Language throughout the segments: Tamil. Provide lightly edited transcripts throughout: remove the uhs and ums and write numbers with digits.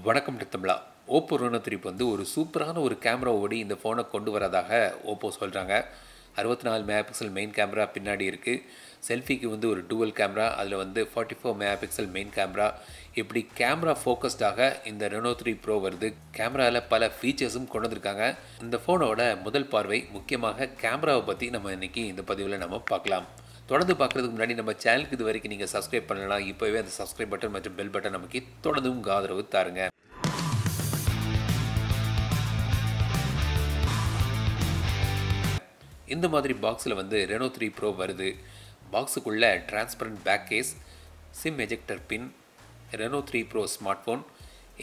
வணக்கம் தமிழா. ஓப்போ Reno 3 வந்து ஒரு சூப்பரான ஒரு கேமராவோடு இந்த ஃபோனை கொண்டு வரதாக ஓப்போ சொல்கிறாங்க. 64 மெகா பிக்சல் மெயின் கேமரா பின்னாடி இருக்குது. செல்ஃபிக்கு வந்து ஒரு டூவல் கேமரா, அதில் வந்து 44 மெகா பிக்சல் மெயின் கேமரா. இப்படி கேமரா ஃபோக்கஸ்டாக இந்த Reno 3 Pro வருது. கேமராவில் பல ஃபீச்சர்ஸும் கொண்டு வந்திருக்காங்க. இந்த ஃபோனோட முதல் பார்வை முக்கியமாக கேமராவை பற்றி நம்ம இன்றைக்கி இந்த பதிவில் நம்ம பார்க்கலாம். தொடர்ந்து பார்க்குறதுக்கு முன்னாடி நம்ம சேனலுக்கு இது வரைக்கும் நீங்கள் சப்ஸ்கிரைப் பண்ணலாம். இப்போவே அந்த சப்ஸ்கிரைப் பட்டன் மற்றும் பெல் பட்டன் நமக்கு தொடர்ந்து உங்கள் ஆதரவு தாருங்க. இந்த மாதிரி பாக்ஸில் வந்து Reno 3 Pro வருது. பாக்ஸுக்குள்ளே transparent back case, SIM ejector pin, Reno 3 Pro smart phone.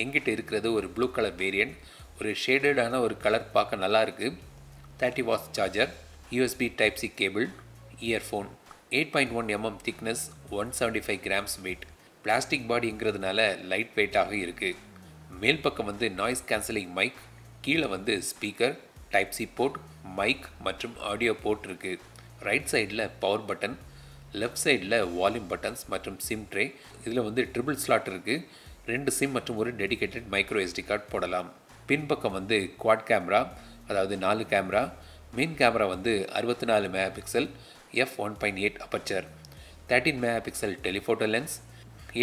எங்கிட்ட இருக்கிறது ஒரு ப்ளூ கலர் வேரியண்ட். ஒரு ஷேடடான ஒரு கலர் பார்க்க நல்லா இருக்குது. 30 watts charger, USB Type-C cable, earphone, 8.1 mm thickness, 175 grams weight. Plastic பாடிங்கிறதுனால லைட் வெயிட்டாக இருக்குது. மேல் பக்கம் வந்து நாய்ஸ் கேன்சலிங் மைக், கீழே வந்து ஸ்பீக்கர், Type-C போர்ட், மைக் மற்றும் ஆடியோ போர்ட் இருக்குது. ரைட் சைடில் பவர் பட்டன், லெஃப்ட் சைடில் வால்யூம் பட்டன்ஸ் மற்றும் சிம் ட்ரே. இதில் வந்து ட்ரிபிள் ஸ்லாட் இருக்குது. 2 சிம் மற்றும் ஒரு டெடிகேட்டட் மைக்ரோ SD கார்டு போடலாம். பின்பக்கம் வந்து குவாட் கேமரா, அதாவது 4 கேமரா. மெயின் கேமரா வந்து 64 mega pixel f1.8 aperture, 13 mega pixel telephoto lens,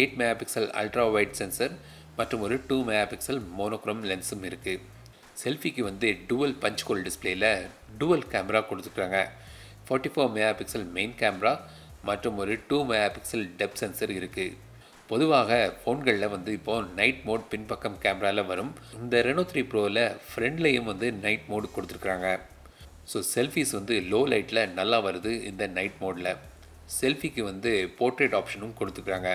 8 mega pixel ultra wide sensor மற்றும் ஒரு 2 மெகா பிக்சல் மோனோக்ரோம் லென்ஸும் இருக்குது. செல்ஃபிக்கு வந்து டூவல் பஞ்ச் ஹோல் டிஸ்பிளேயில் டூவல் கேமரா கொடுத்துருக்காங்க. 44 மெகா பிக்சல் மெயின் கேமரா மற்றும் ஒரு 2 மெகா பிக்சல் டெப்த் சென்சர் இருக்குது. பொதுவாக ஃபோன்களில் வந்து இப்போது நைட் மோட் பின்பக்கம் கேமராவில் வரும். இந்த Reno 3 Proவில் ஃப்ரண்ட்லேயும் வந்து நைட் மோடு கொடுத்துருக்குறாங்க. ஸோ செல்ஃபிஸ் வந்து லோ லைட்டில் நல்லா வருது இந்த நைட் மோடில். செல்ஃபிக்கு வந்து போர்ட்ரேட் ஆப்ஷனும் கொடுத்துருக்குறாங்க.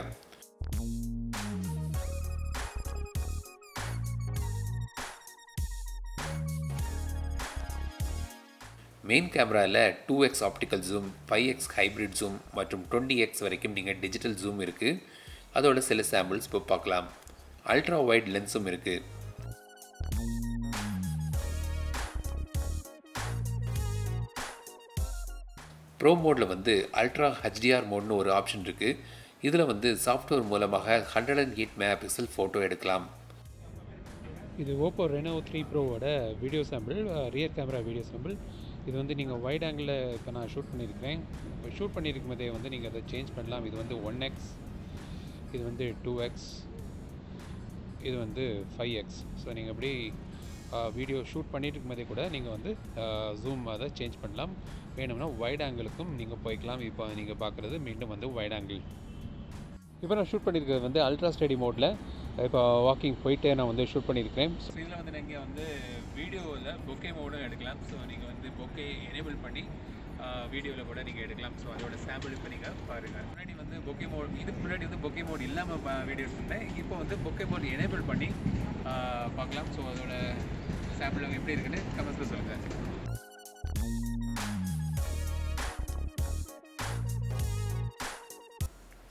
மெயின் கேமராவில் 2x optical zoom, 5x hybrid zoom மற்றும் 20x வரைக்கும் நீங்கள் டிஜிட்டல் ஜூம் இருக்குது. அதோட சில சாம்பிள்ஸ் இப்போ பார்க்கலாம். அல்ட்ரா வைட் லென்ஸும் இருக்குது. ப்ரோ மோடில் வந்து அல்ட்ரா HDR மோட்னு ஒரு ஆப்ஷன் இருக்குது. இதில் வந்து சாஃப்ட்வேர் மூலமாக 108 மெகா பிக்சல் ஃபோட்டோ எடுக்கலாம். இது Oppo Reno 3 Proவோட video sample, rear camera video sample. இது வந்து நீங்கள் வைட் ஆங்கிளில் இப்போ நான் ஷூட் பண்ணியிருக்கிறேன். இப்போ ஷூட் பண்ணியிருக்கும் போதே வந்து நீங்கள் அதை சேஞ்ச் பண்ணலாம். இது வந்து 1x, இது வந்து 2x, இது வந்து 5x. ஸோ நீங்கள் எப்படி வீடியோ ஷூட் பண்ணிட்டு இருக்கும் போதே கூட நீங்கள் வந்து ஜூம் அதை சேஞ்ச் பண்ணலாம். வேணும்னா வைட் ஆங்கிளுக்கும் நீங்கள் போய்க்கலாம். இப்போ நீங்கள் பார்க்குறது மீண்டும் வந்து வைட் ஆங்கிள். இப்போ நான் ஷூட் பண்ணியிருக்கிறது வந்து அல்ட்ரா ஸ்டடி மோடில். இப்போ வாக்கிங் போயிட்டு நான் வந்து ஷூட் பண்ணியிருக்கிறேன். ஸோ இதில் வந்து நீங்கள் வந்து வீடியோவில் பொக்கே மோடும் எடுக்கலாம். ஸோ நீங்கள் வந்து பொக்கே எனேபிள் பண்ணி வீடியோவில் கூட நீங்கள் எடுக்கலாம். ஸோ அதோட சாம்பிள் இப்போ நீங்கள் பாருங்கள். முன்னாடி வந்து பொக்கே மோட், இதுக்கு முன்னாடி வந்து பொக்கே மோட் இல்லாமல் வீடியோஸ் இருந்தேன். இப்போ வந்து பொக்கே மோட் எனேபிள் பண்ணி பார்க்கலாம். ஸோ அதோட சாம்பிள் எப்படி இருக்குன்னு கமெண்ட்ஸில் சொல்லுங்கள்.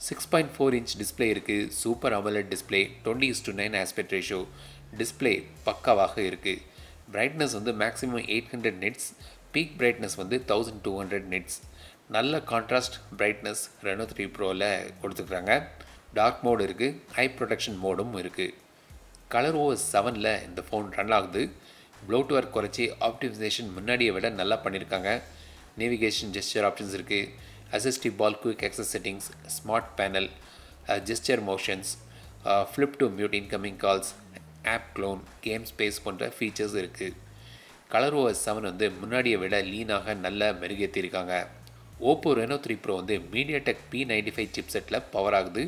6.4 இன்ச் டிஸ்பிளே இருக்குது. Super AMOLED display, 20:9 aspect ratio. Display பக்காவாக இருக்குது. பிரைட்னஸ் வந்து மேக்ஸிமம் 800 nits, பீக் பிரைட்னஸ் வந்து 1200 nits. நல்ல கான்ட்ராஸ்ட் பிரைட்னஸ் Reno 3 Proவில் கொடுத்துருக்குறாங்க. டார்க் மோடு இருக்குது, ஹை ப்ரொடெக்ஷன் மோடும் இருக்குது. கலர் OS 7ல் இந்த ஃபோன் ரன் ஆகுது. ப்ளோட்வேர் குறைச்சி ஆப்டிமைசேஷன் முன்னாடியை விட நல்லா பண்ணியிருக்காங்க. நேவிகேஷன் ஜெஸ்டர் ஆப்ஷன்ஸ் இருக்குது. SSD ball quick access settings, smart panel, gesture motions, flip to mute incoming calls, app clone, game space போன்ற ஃபீச்சர்ஸ் இருக்குது. கலர் OS 7 வந்து முன்னாடியை விட லீனாக நல்ல மெருகேற்றிருக்காங்க. Oppo Reno 3 Pro வந்து MediaTek P95 சிப்செட்டில் பவர் ஆகுது.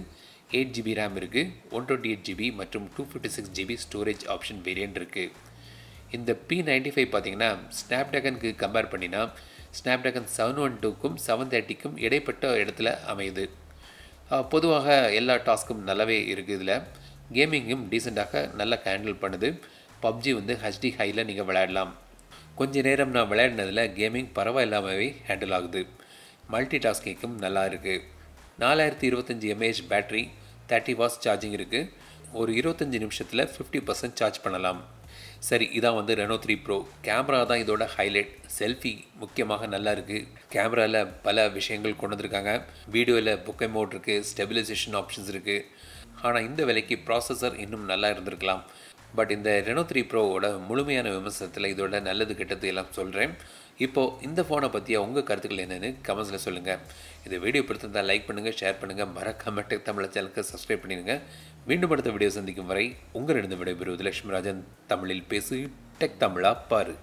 8GB RAM இருக்குது, 128GB மற்றும் 256GB ஸ்டோரேஜ் ஆப்ஷன் வேரியண்ட் இருக்குது. இந்த P95 பார்த்திங்கன்னா ஸ்னாப்ட்ராகனுக்கு கம்பேர் பண்ணினா ஸ்னாப்ட்ராகன் 712க்கும் 730க்கும் இடைப்பட்ட இடத்துல அமையுது. பொதுவாக எல்லா டாஸ்க்கும் நல்லாவே இருக்குது. இதில் கேமிங்கும் டீசெண்டாக நல்லா ஹேண்டில் பண்ணுது. PUBG வந்து HD ஹையில் நீங்கள் விளையாடலாம். கொஞ்ச நேரம் நான் விளையாடினதில் கேமிங் பரவாயில்லாமவே ஹேண்டில் ஆகுது. மல்டி டாஸ்கிங்கும் நல்லா இருக்குது. 4025 mAh பேட்ரி, 30 வாட்ஸ் சார்ஜிங் இருக்குது. ஒரு 25 நிமிஷத்தில் 50% சார்ஜ் பண்ணலாம். சரி, இதான் வந்து Reno 3 Pro. கேமரா தான் இதோட ஹைலைட். செல்ஃபி முக்கியமாக நல்லா இருக்குது. கேமராவில் பல விஷயங்கள் கொண்டு வந்திருக்காங்க. வீடியோவில் பொக்கே மோட் இருக்குது, ஸ்டெபிலைசேஷன் ஆப்ஷன்ஸ் இருக்குது, ஆனால் இந்த விலைக்கு ப்ராசஸர் இன்னும் நல்லா இருந்திருக்கலாம். பட் இந்த ரெனோ 3 ப்ரோவோட முழுமையான விமர்சனத்தில் இதோட நல்லது கெட்டது எல்லாம் சொல்கிறேன். இப்போது இந்த ஃபோனை பற்றிய உங்கள் கருத்துக்கள் என்னென்னு கமெண்ட்ஸில் சொல்லுங்கள். இந்த வீடியோ பிடித்திருந்தால் லைக் பண்ணுங்கள், ஷேர் பண்ணுங்கள், மறக்காம டெக் தமிழ் சேனலுக்கு சப்ஸ்கிரைப் பண்ணிடுங்க. மீண்டும் அடுத்த வீடியோ சந்திக்கும் வரை உங்களிடம் விடைபெறுவது லட்சுமிராஜன். தமிழில் பேசு, டெக் தமிழா பாரு.